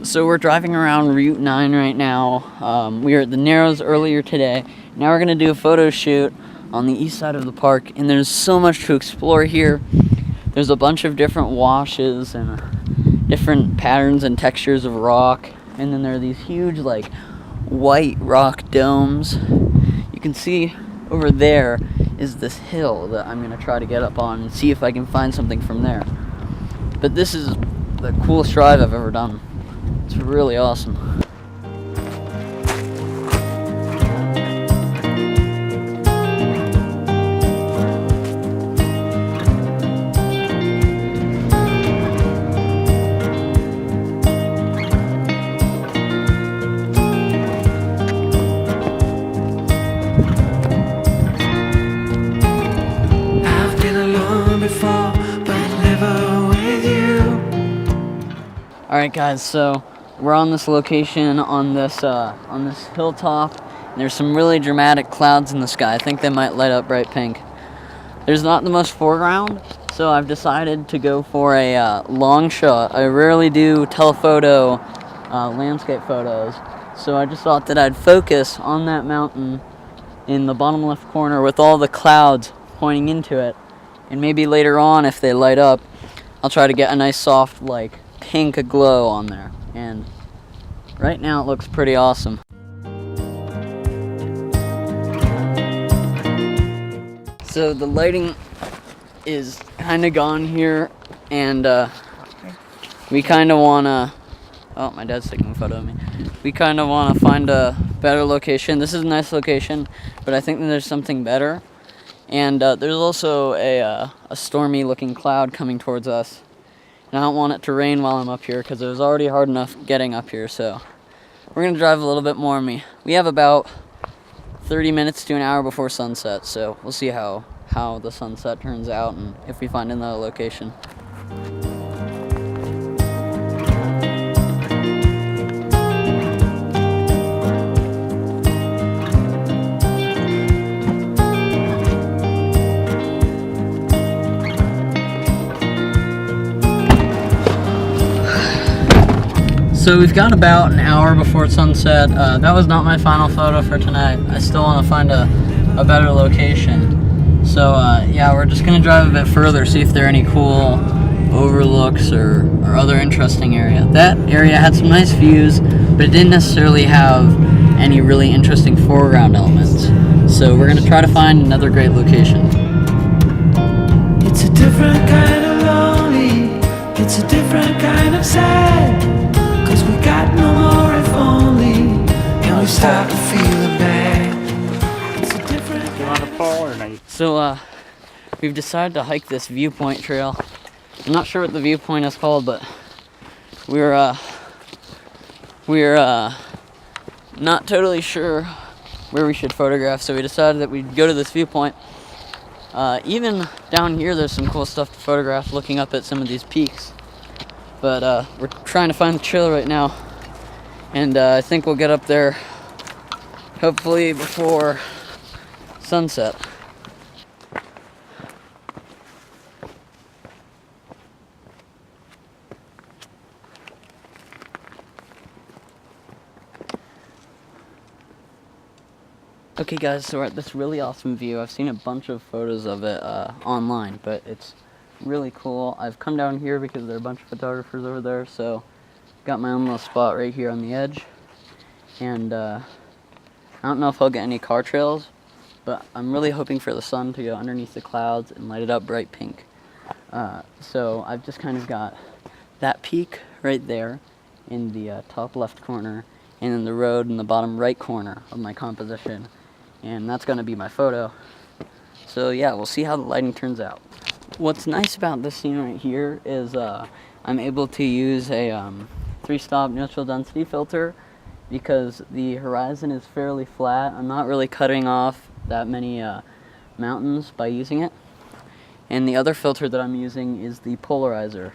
So we're driving around Route 9 right now. We were at the Narrows earlier today. Now we're going to do a photo shoot on the east side of the park, and there's so much to explore here. There's a bunch of different washes and different patterns and textures of rock, and then there are these huge like white rock domes. You can see over there is this hill that I'm going to try to get up on and see if I can find something from there. But this is the coolest drive I've ever done. It's really awesome. I've been alone before, but never with you. Alright guys, so we're on this location on this hilltop, and there's some really dramatic clouds in the sky. I think they might light up bright pink. There's not the most foreground, so I've decided to go for a long shot. I rarely do telephoto landscape photos, so I just thought that I'd focus on that mountain in the bottom left corner with all the clouds pointing into it, and maybe later on, if they light up, I'll try to get a nice soft like pink glow on there. And right now it looks pretty awesome. So the lighting is kind of gone here, and we kind of want to, oh, my dad's taking a photo of me. We kind of want to find a better location. This is a nice location, but I think that there's something better. And there's also a stormy looking cloud coming towards us. And I don't want it to rain while I'm up here because it was already hard enough getting up here. So we're going to drive a little bit more. We have about 30 minutes to an hour before sunset. So we'll see how the sunset turns out and if we find another location. So we've got about an hour before sunset. That was not my final photo for tonight. I still want to find a better location. So yeah, we're just going to drive a bit further, see if there are any cool overlooks or other interesting area. That area had some nice views, but it didn't necessarily have any really interesting foreground elements. So we're going to try to find another great location. It's a different kind of lonely. It's a different kind of sad. 'Cause we got no more if only. And we start to feel bad. It's a different. You want to pull or not? So we've decided to hike this viewpoint trail. I'm not sure what the viewpoint is called, but we're not totally sure where we should photograph, so we decided that we'd go to this viewpoint. Even down here there's some cool stuff to photograph looking up at some of these peaks. But we're trying to find the trail right now, and I think we'll get up there hopefully before sunset. Okay guys, so we're at this really awesome view. I've seen a bunch of photos of it online, but it's really cool. I've come down here because there are a bunch of photographers over there, so got my own little spot right here on the edge. And I don't know if I'll get any car trails, but I'm really hoping for the sun to go underneath the clouds and light it up bright pink. So I've just kind of got that peak right there in the top left corner, and then the road in the bottom right corner of my composition, and that's going to be my photo. So yeah, we'll see how the lighting turns out. What's nice about this scene right here is I'm able to use a 3-stop neutral density filter because the horizon is fairly flat. I'm not really cutting off that many mountains by using it. And the other filter that I'm using is the polarizer.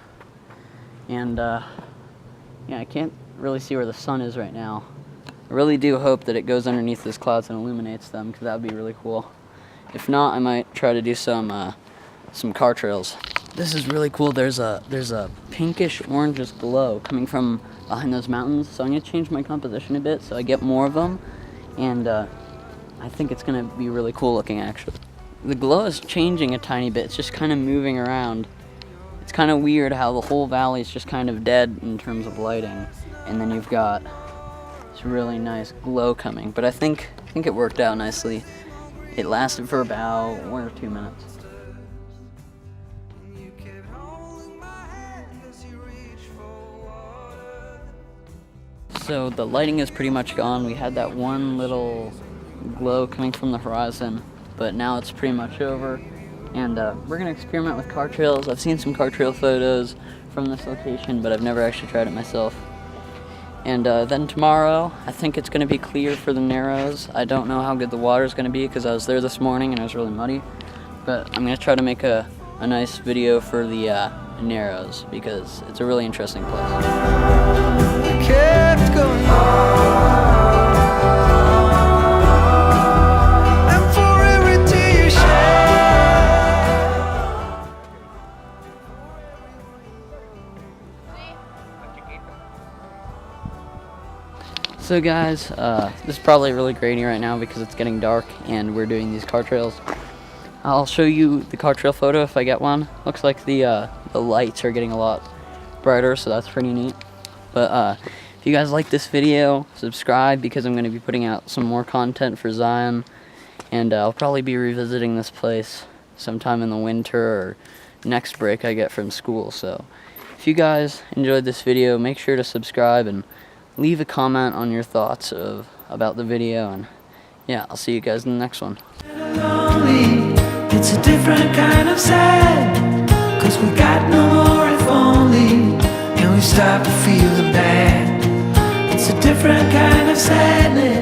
And yeah, I can't really see where the sun is right now. I really do hope that it goes underneath those clouds and illuminates them, because that would be really cool. If not, I might try to do some car trails. This is really cool. There's a pinkish orangish glow coming from behind those mountains. So I'm gonna change my composition a bit so I get more of them, and I think it's gonna be really cool looking actually. The glow is changing a tiny bit. It's just kind of moving around. It's kind of weird how the whole valley is just kind of dead in terms of lighting, and then you've got this really nice glow coming. But I think it worked out nicely. It lasted for about 1 or 2 minutes. So the lighting is pretty much gone. We had that one little glow coming from the horizon, but now it's pretty much over. And we're gonna experiment with car trails. I've seen some car trail photos from this location, but I've never actually tried it myself. And then tomorrow, I think it's gonna be clear for the Narrows. I don't know how good the water's gonna be because I was there this morning and it was really muddy. But I'm gonna try to make a nice video for the Narrows because it's a really interesting place. Kept going on. And for every tear you shed. So guys, this is probably really grainy right now because it's getting dark and we're doing these car trails. I'll show you the car trail photo if I get one. Looks like the lights are getting a lot brighter, so that's pretty neat. But if you guys like this video, subscribe because I'm going to be putting out some more content for Zion. And I'll probably be revisiting this place sometime in the winter or next break I get from school. So if you guys enjoyed this video, make sure to subscribe and leave a comment on your thoughts about the video. And yeah, I'll see you guys in the next one. Lonely, it's a different kind of sad. 'Cause we got no more if only. And we start to feel the bad. It's a different kind of sadness.